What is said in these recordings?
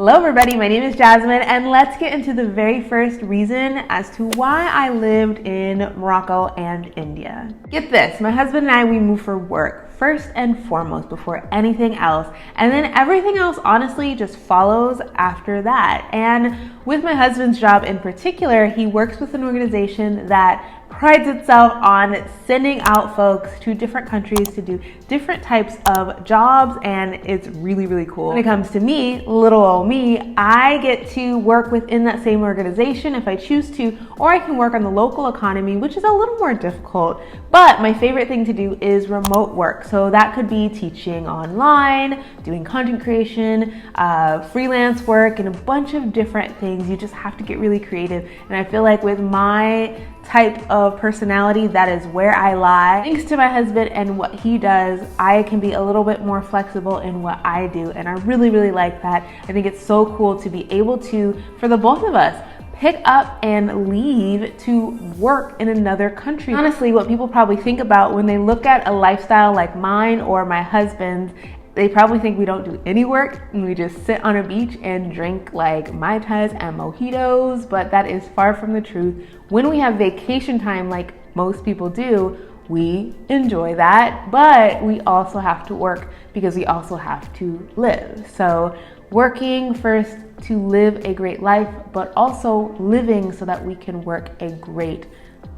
Hello everybody, my name is Jasmine, and let's get into the very first reason as to why I lived in Morocco and India. Get this, my husband and I, we moved for work first and foremost before anything else, and then everything else honestly just follows after that. And with my husband's job in particular, he works with an organization that prides itself on sending out folks to different countries to do different types of jobs, and it's really, really cool. When it comes to me, little old me, I get to work within that same organization if I choose to, or I can work on the local economy, which is a little more difficult. But my favorite thing to do is remote work. So that could be teaching online, doing content creation, freelance work, and a bunch of different things. You just have to get really creative. And I feel like with my type of personality, that is where I lie. Thanks to my husband and what he does, I can be a little bit more flexible in what I do, and I really, really like that. I think it's so cool to be able to, for the both of us, pick up and leave to work in another country. Honestly, what people probably think about when they look at a lifestyle like mine or my husband's, they probably think we don't do any work and we just sit on a beach and drink like Mai Tais and mojitos, but that is far from the truth. When we have vacation time like most people do, we enjoy that, but we also have to work because we also have to live. So working first to live a great life, but also living so that we can work a great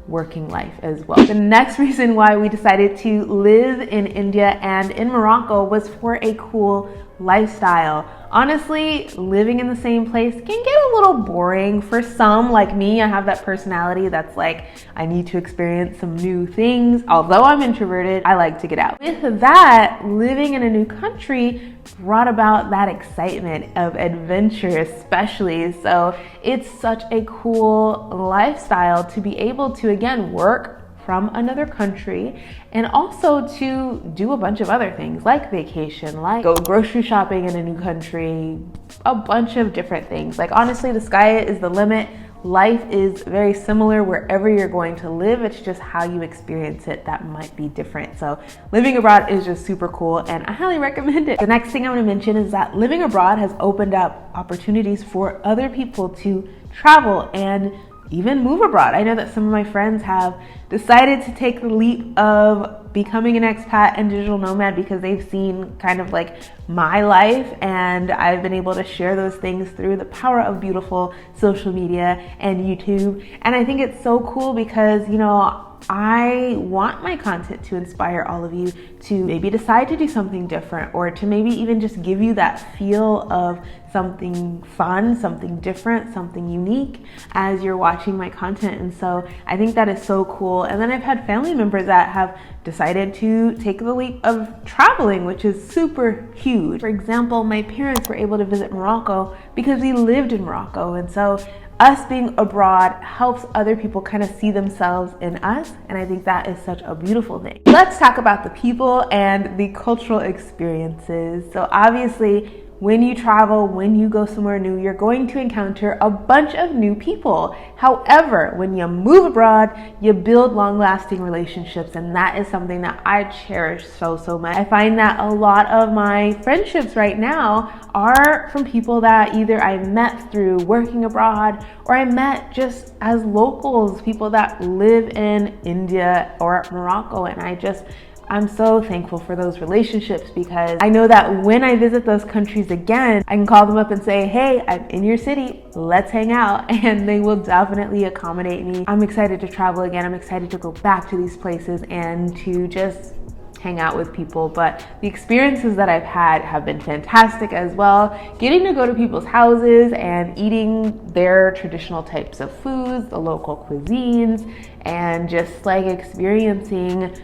working life as well. The next reason why we decided to live in India and in Morocco was for a cool lifestyle. Honestly, living in the same place can get a little boring for some. Like me, I have that personality that's like, I need to experience some new things. Although I'm introverted, I like to get out. With that, living in a new country brought about that excitement of adventure especially. So it's such a cool lifestyle to be able to, again, work from another country and also to do a bunch of other things like vacation, like go grocery shopping in a new country, a bunch of different things. Like honestly, the sky is the limit. Life is very similar wherever you're going to live. It's just how you experience it that might be different. So living abroad is just super cool and I highly recommend it. The next thing I want to mention is that living abroad has opened up opportunities for other people to travel and even move abroad. I know that some of my friends have decided to take the leap of becoming an expat and digital nomad because they've seen kind of like my life, and I've been able to share those things through the power of beautiful social media and YouTube. And I think it's so cool because, you know, I want my content to inspire all of you to maybe decide to do something different, or to maybe even just give you that feel of something fun, something different, something unique as you're watching my content. And so I think that is so cool. And then I've had family members that have decided to take the leap of traveling, which is super huge. For example, my parents were able to visit Morocco because we lived in Morocco. And so us being abroad helps other people kind of see themselves in us, and I think that is such a beautiful thing. Let's talk about the people and the cultural experiences. So obviously, when you travel, when you go somewhere new, you're going to encounter a bunch of new people. However, when you move abroad, you build long-lasting relationships, and that is something that I cherish so much. I find that a lot of my friendships right now are from people that either I met through working abroad or I met just as locals, people that live in India or Morocco, and I'm so thankful for those relationships because I know that when I visit those countries again, I can call them up and say, hey, I'm in your city, let's hang out, and they will definitely accommodate me. I'm excited to travel again. I'm excited to go back to these places and to just hang out with people. But the experiences that I've had have been fantastic as well. Getting to go to people's houses and eating their traditional types of foods, the local cuisines, and just like experiencing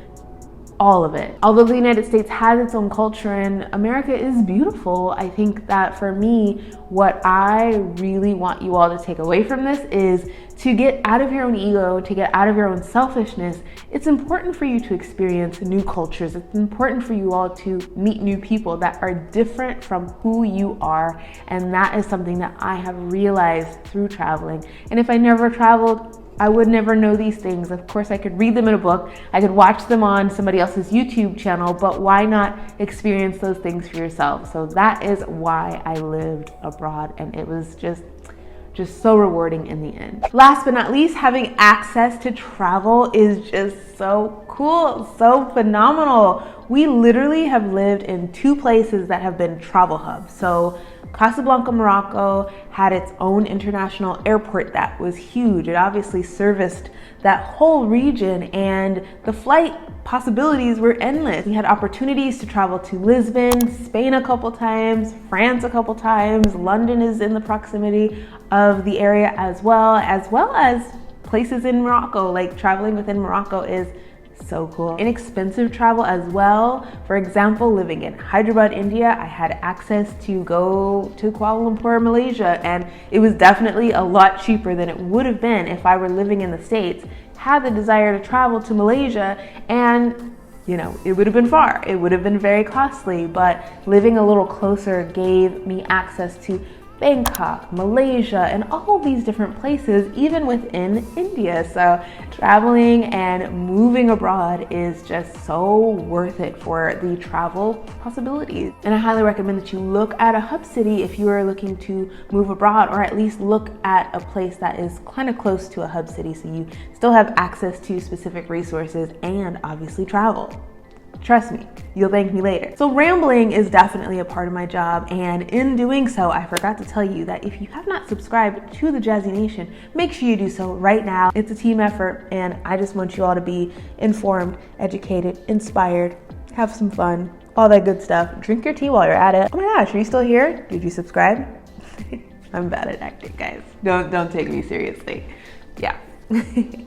all of it. Although the United States has its own culture and America is beautiful, I think that for me, what I really want you all to take away from this is to get out of your own ego, to get out of your own selfishness. It's important for you to experience new cultures. It's important for you all to meet new people that are different from who you are. And that is something that I have realized through traveling. And if I never traveled, I would never know these things. Of course, I could read them in a book, I could watch them on somebody else's YouTube channel, but why not experience those things for yourself? So that is why I lived abroad, and it was just so rewarding in the end. Last but not least, having access to travel is just so cool, so phenomenal. We literally have lived in 2 places that have been travel hubs. So Casablanca, Morocco had its own international airport that was huge. It obviously serviced that whole region, and the flight possibilities were endless. We had opportunities to travel to Lisbon, Spain a couple times, France a couple times. London is in the proximity of the area as well as places in Morocco. Like traveling within Morocco is so cool. Inexpensive travel as well. For example, living in Hyderabad, India, I had access to go to Kuala Lumpur, Malaysia, and it was definitely a lot cheaper than it would have been if I were living in the States, had the desire to travel to Malaysia, and it would have been far. It would have been very costly, but living a little closer gave me access to Bangkok, Malaysia, and all these different places, even within India. So traveling and moving abroad is just so worth it for the travel possibilities. And I highly recommend that you look at a hub city if you are looking to move abroad, or at least look at a place that is kind of close to a hub city so you still have access to specific resources and obviously travel. Trust me, you'll thank me later. So rambling is definitely a part of my job, and in doing so, I forgot to tell you that if you have not subscribed to the Jazzy Nation, make sure you do so right now. It's a team effort, and I just want you all to be informed, educated, inspired, have some fun, all that good stuff. Drink your tea while you're at it. Oh my gosh, are you still here? Did you subscribe? I'm bad at acting, guys. Don't take me seriously. Yeah.